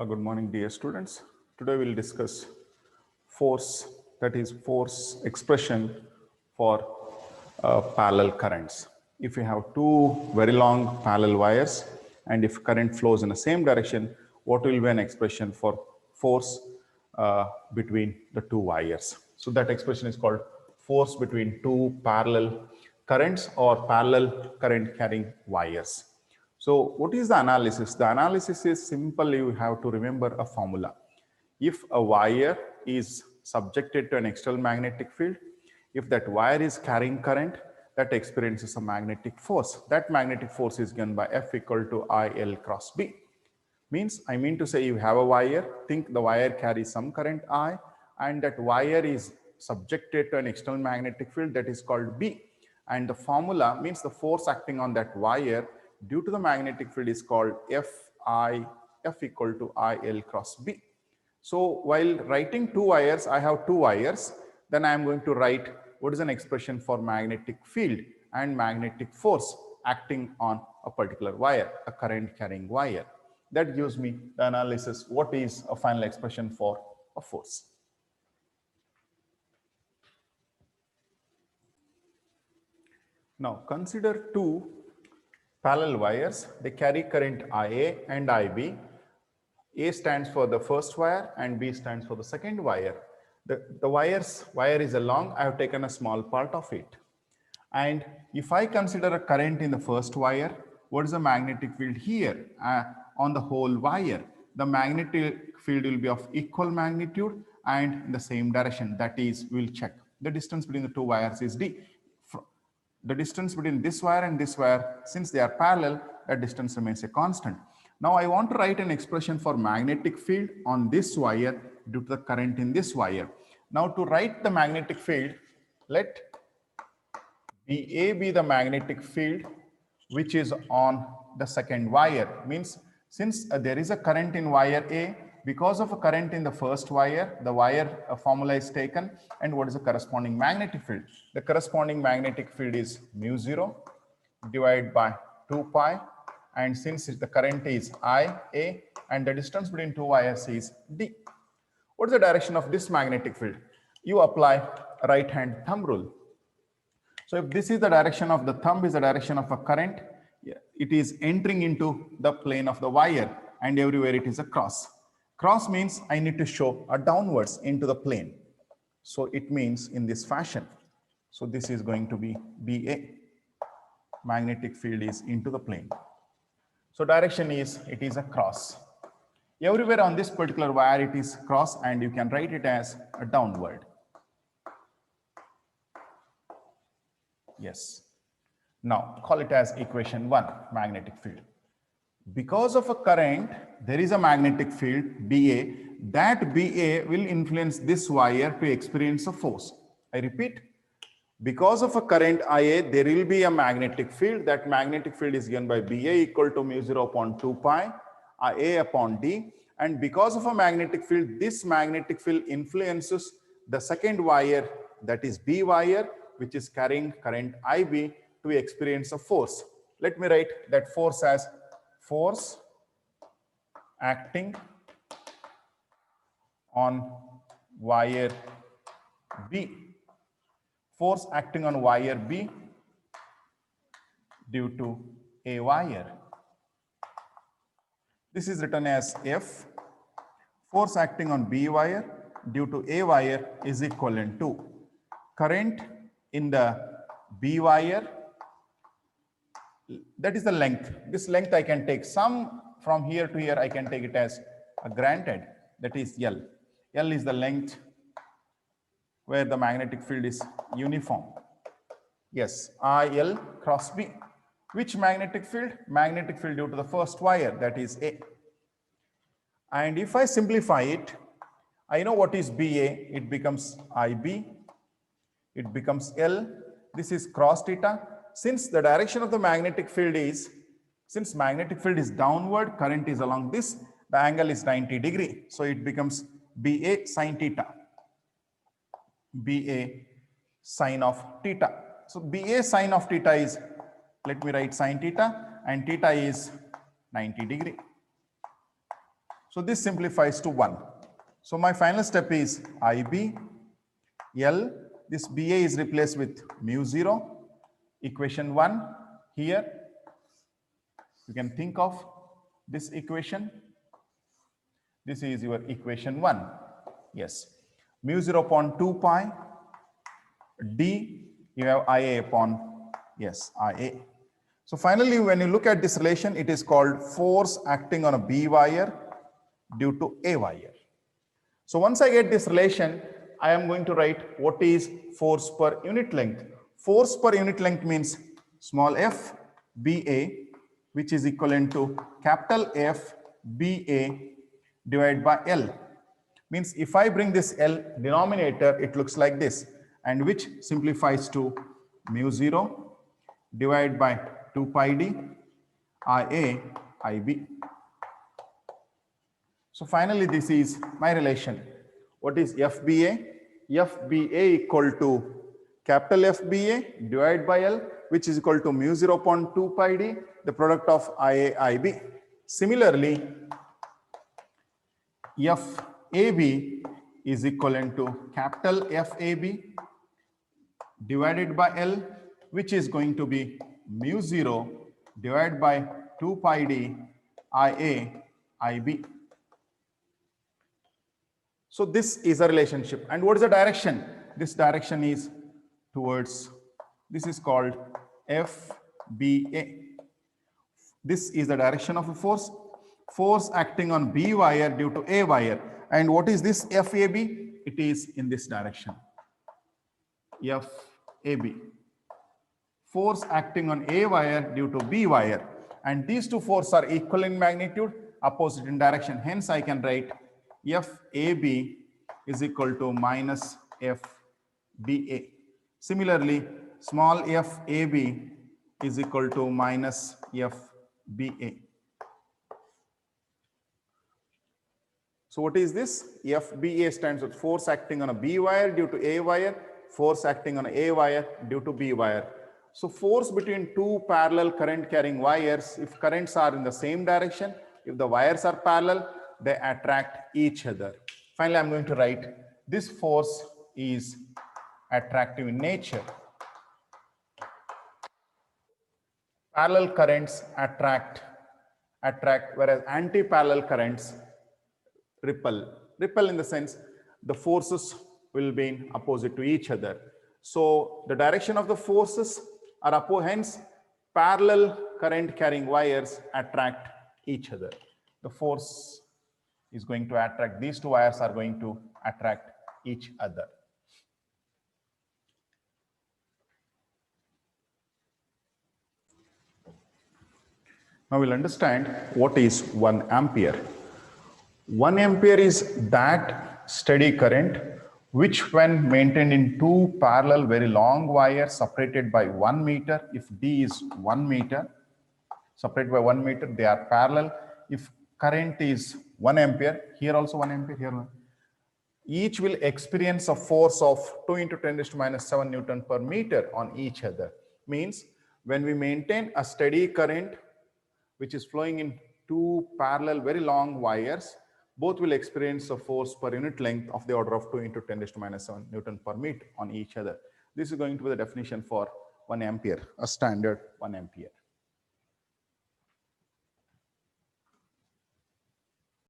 Good morning, dear students. Today we'll discuss force, that is force expression for parallel currents. If you have two very long parallel wires and if current flows in the same direction, what will be an expression for force between the two wires? So that expression is called force between two parallel currents or parallel current carrying wires. So what is the analysis? The analysis is simple. You have to remember a formula. If a wire is subjected to an external magnetic field, if that wire is carrying current, that experiences a magnetic force. That magnetic force is given by F equal to IL cross B. Means, I mean to say, you have a wire, think the wire carries some current I, and that wire is subjected to an external magnetic field that is called B. And the formula means the force acting on that wire due to the magnetic field is called F equal to IL cross B. So while writing two wires, I have two wires, then I am going to write what is an expression for magnetic field and magnetic force acting on a particular wire, a current carrying wire. That gives me the analysis, what is a final expression for a force. Now consider two parallel wires. They carry current IA and IB. A stands for the first wire and B stands for the second wire. The wire is long. I have taken a small part of it. And if I consider a current in the first wire, what is the magnetic field here on the whole wire? The magnetic field will be of equal magnitude and in the same direction. That is, we'll check. The distance between the two wires is D. The distance between this wire and this wire, since they are parallel, that distance remains a constant. Now I want to write an expression for magnetic field on this wire due to the current in this wire. Now to write the magnetic field, let BA be the magnetic field which is on the second wire. Means since there is a current in wire A, because of a current in the first wire, the wire formula is taken, and what is the corresponding magnetic field? The corresponding magnetic field is mu0 divided by 2 pi, and since the current is IA and the distance between two wires is D. What is the direction of this magnetic field? You apply right hand thumb rule. So if this is the direction of the thumb, is the direction of a current, it is entering into the plane of the wire, and everywhere it is a cross. Cross means I need to show a downwards into the plane. So it means in this fashion. So this is going to be BA. Magnetic field is into the plane. So direction is, it is a cross. Everywhere on this particular wire it is cross, and you can write it as a downward. Yes. Now call it as equation 1, magnetic field. Because of a current, there is a magnetic field BA. That BA will influence this wire to experience a force. I repeat, because of a current IA, there will be a magnetic field. That magnetic field is given by BA equal to mu0 upon 2 pi IA upon D. And because of a magnetic field, this magnetic field influences the second wire, that is B wire, which is carrying current IB, to experience a force. Let me write that force as force acting on wire B. Force acting on wire B due to a wire. This is written as F. Force acting on B wire due to a wire is equivalent to current in the B wire. That is the length. This length I can take some from here to here. I can take it as a granted. That is L. L is the length where the magnetic field is uniform. Yes, IL cross B. Which magnetic field? Magnetic field due to the first wire, that is A. And if I simplify it, I know what is BA. It becomes IB. It becomes L. This is cross theta. Since the direction of the magnetic field is, since magnetic field is downward, current is along this, the angle is 90 degree. So it becomes BA sine theta. BA sine of theta. So BA sine of theta is, let me write sine theta, and theta is 90 degree. So this simplifies to 1. So my final step is IB, L, this BA is replaced with mu 0, equation 1 here. You can think of this equation. This is your equation 1. Yes. Mu 0 upon 2 pi d, you have IA upon, yes, IA. So finally, when you look at this relation, it is called force acting on a B wire due to A wire. So once I get this relation, I am going to write what is force per unit length. Force per unit length means small f BA, which is equivalent to capital F BA divided by L. Means if I bring this L denominator, it looks like this, and which simplifies to mu 0 divided by 2 pi d IA IB. So finally, this is my relation. What is FBA? FBA equal to capital FBA divided by L, which is equal to mu 0 upon 2 pi d, the product of IA IB. Similarly, FAB is equivalent to capital FAB divided by L, which is going to be mu 0 divided by 2 pi d IA IB. So this is a relationship. And what is the direction? This direction is towards, this is called FBA. This is the direction of a force. Force acting on B wire due to A wire. And what is this FAB? It is in this direction. FAB. Force acting on A wire due to B wire. And these two forces are equal in magnitude, opposite in direction. Hence, I can write FAB is equal to minus FBA. Similarly, small FAB is equal to minus FBA. So what is this? FBA stands for force acting on a B wire due to A wire, force acting on A wire due to B wire. So force between two parallel current carrying wires, if currents are in the same direction, if the wires are parallel, they attract each other. Finally, I'm going to write this force is attractive in nature. Parallel currents attract, whereas anti-parallel currents repel. Repel in the sense the forces will be in opposite to each other. So the direction of the forces are opposite, hence parallel current carrying wires attract each other. The force is going to attract, these two wires are going to attract each other. Now we'll understand what is 1 ampere. 1 ampere is that steady current which, when maintained in two parallel very long wires separated by 1 meter, if D is 1 meter, separated by 1 meter, they are parallel. If current is 1 ampere, here also 1 ampere, here 1. Each will experience a force of 2 into 10 raised to minus 7 Newton per meter on each other. Means when we maintain a steady current which is flowing in two parallel very long wires, both will experience a force per unit length of the order of 2 into 10 raised to minus 7 Newton per meter on each other. This is going to be the definition for 1 ampere, a standard 1 ampere.